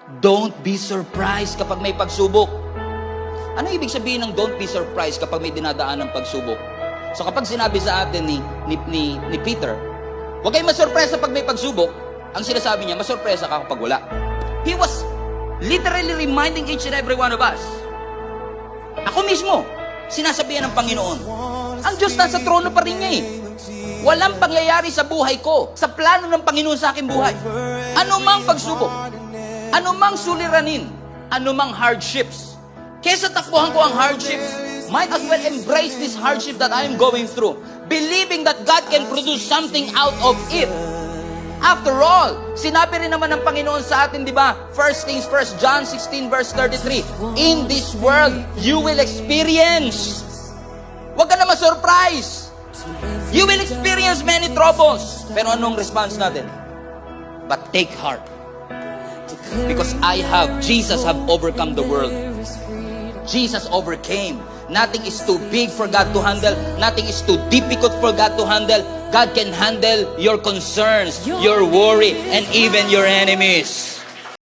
Don't be surprised kapag may pagsubok. Ano ibig sabihin ng don't be surprised kapag may dinadaan ng pagsubok? So kapag sinabi sa atin ni Peter, huwag kayong masurpresa pag may pagsubok, ang sinasabi niya, masurpresa ka kapag wala. He was literally reminding each and every one of us. Ako mismo, sinasabihan ng Panginoon, ang Diyos nasa trono pa rin niya eh. Walang pangyayari sa buhay ko, sa plano ng Panginoon sa aking buhay. Ano mang pagsubok, ano mang suliranin, ano mang hardships, kesa takbuhan ko ang hardships, might as well embrace this hardship that I am going through, believing that God can produce something out of it. After all, sinabi rin naman ng Panginoon sa atin, di ba? First things first, John 16 verse 33, in this world, you will experience. Huwag ka na ma-surprise. You will experience many troubles. Pero anong response natin? But take heart. Because Jesus have overcome the world. Jesus overcame. Nothing is too big for God to handle. Nothing is too difficult for God to handle. God can handle your concerns, your worry, and even your enemies.